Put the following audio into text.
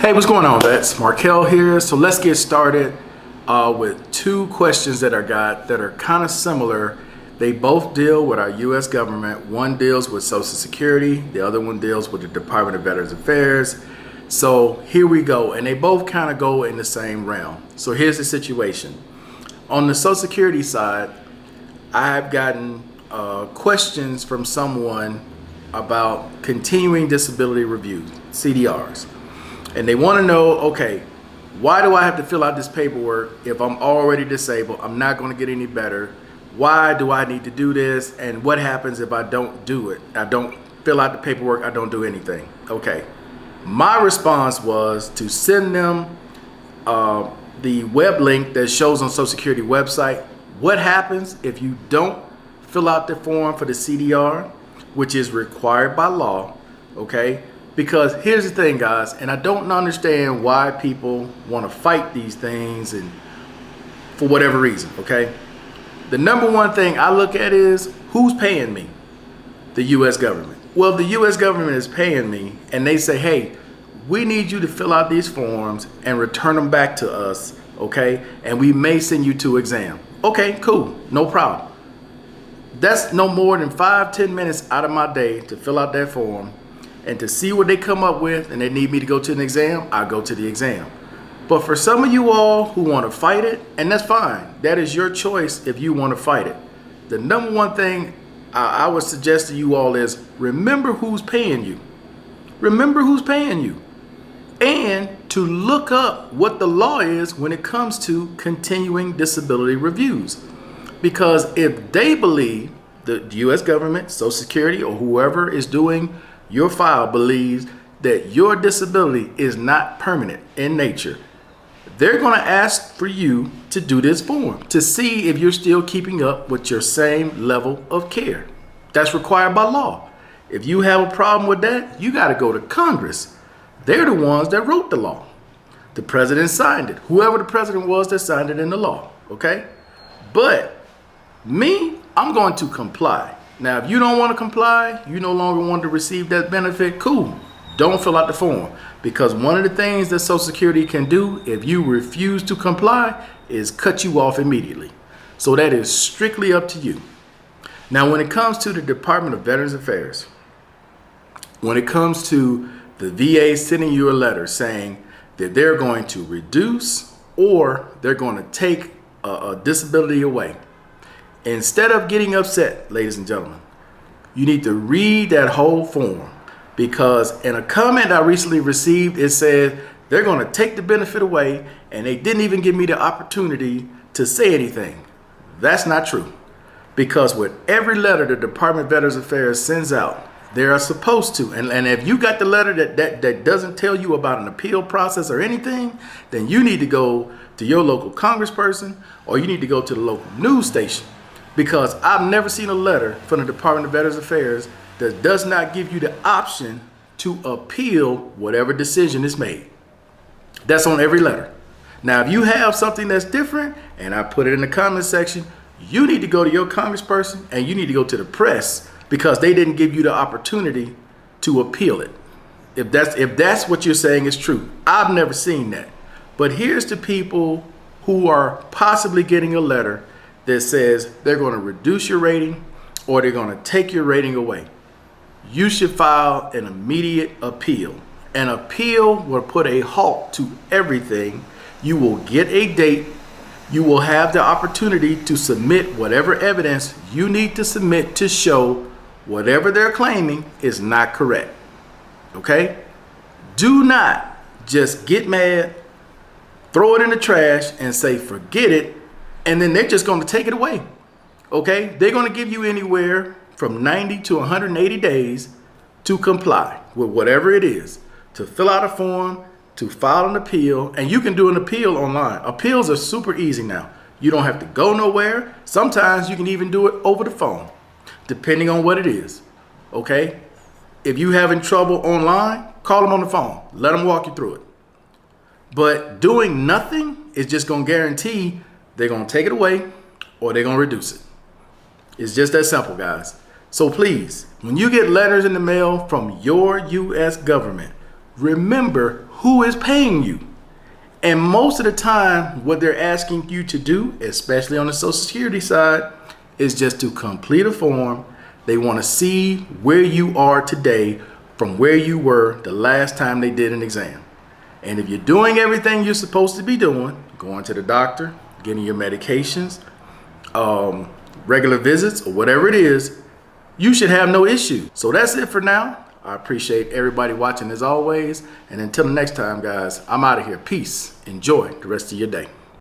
Hey, what's going on? That's Markel here. So let's get started with two questions that I got that are kind of similar. They both deal with our U.S. government. One deals with Social Security. The other one deals with the Department of Veterans Affairs. So here we go. And they both kind of go in the same realm. So here's the situation. On the Social Security side, I've gotten questions from someone about continuing disability reviews, CDRs. And they want to know, okay, why do I have to fill out this paperwork if I'm already disabled? I'm not going to get any better. Why do I need to do this? And what happens if I don't do it? I don't fill out the paperwork. I don't do anything. Okay. My response was to send them the web link that shows on Social Security website. What happens if you don't fill out the form for the CDR, which is required by law? Okay. Because here's the thing, guys, and I don't understand why people want to fight these things and for whatever reason, okay? The number one thing I look at is who's paying me? The U.S. government. Well, the U.S. government is paying me and they say, hey, we need you to fill out these forms and return them back to us, okay? And we may send you to exam. Okay, cool, no problem. That's no more than 5-10 minutes out of my day to fill out that form. And to see what they come up with and they need me to go to an exam, I go to the exam. But for some of you all who want to fight it, and that's fine. That is your choice if you want to fight it. The number one thing I would suggest to you all is remember who's paying you. Remember who's paying you. And to look up what the law is when it comes to continuing disability reviews. Because if they believe, the U.S. government, Social Security, or whoever is doing your file believes that your disability is not permanent in nature, they're going to ask for you to do this form to see if you're still keeping up with your same level of care. That's required by law. If you have a problem with that, you got to go to Congress. They're the ones that wrote the law. The president signed it. Whoever the president was that signed it in the law. Okay? But me, I'm going to comply. Now, if you don't want to comply, you no longer want to receive that benefit, cool. Don't fill out the form. Because one of the things that Social Security can do if you refuse to comply is cut you off immediately. So that is strictly up to you. Now, when it comes to the Department of Veterans Affairs, when it comes to the VA sending you a letter saying that they're going to reduce or they're going to take a disability away, instead of getting upset, ladies and gentlemen, you need to read that whole form, because in a comment I recently received, it said they're going to take the benefit away and they didn't even give me the opportunity to say anything. That's not true, because with every letter the Department of Veterans Affairs sends out, they are supposed to. And if you got the letter that doesn't tell you about an appeal process or anything, then you need to go to your local congressperson or you need to go to the local news station. Because I've never seen a letter from the Department of Veterans Affairs that does not give you the option to appeal whatever decision is made. That's on every letter. Now, if you have something that's different, and I put it in the comment section, you need to go to your congressperson and you need to go to the press, because they didn't give you the opportunity to appeal it. If that's what you're saying is true. I've never seen that. But here's to people who are possibly getting a letter that says they're going to reduce your rating or they're going to take your rating away. You should file an immediate appeal. An appeal will put a halt to everything. You will get a date. You will have the opportunity to submit whatever evidence you need to submit to show whatever they're claiming is not correct. Okay? Do not just get mad, throw it in the trash, and say, forget it. And then they're just going to take it away, okay? They're going to give you anywhere from 90 to 180 days to comply with whatever it is, to fill out a form, to file an appeal, and you can do an appeal online. Appeals are super easy now. You don't have to go nowhere. Sometimes you can even do it over the phone, depending on what it is, okay? If you're having trouble online, call them on the phone. Let them walk you through it. But doing nothing is just going to guarantee they're going to take it away or they're going to reduce it. It's just that simple, guys. So please, when you get letters in the mail from your U.S. government, remember who is paying you? And most of the time, what they're asking you to do, especially on the Social Security side, is just to complete a form. They want to see where you are today from where you were the last time they did an exam. And if you're doing everything you're supposed to be doing, going to the doctor, getting your medications, regular visits, or whatever it is, you should have no issue. So that's it for now. I appreciate everybody watching as always. And until the next time, guys, I'm out of here. Peace. Enjoy the rest of your day.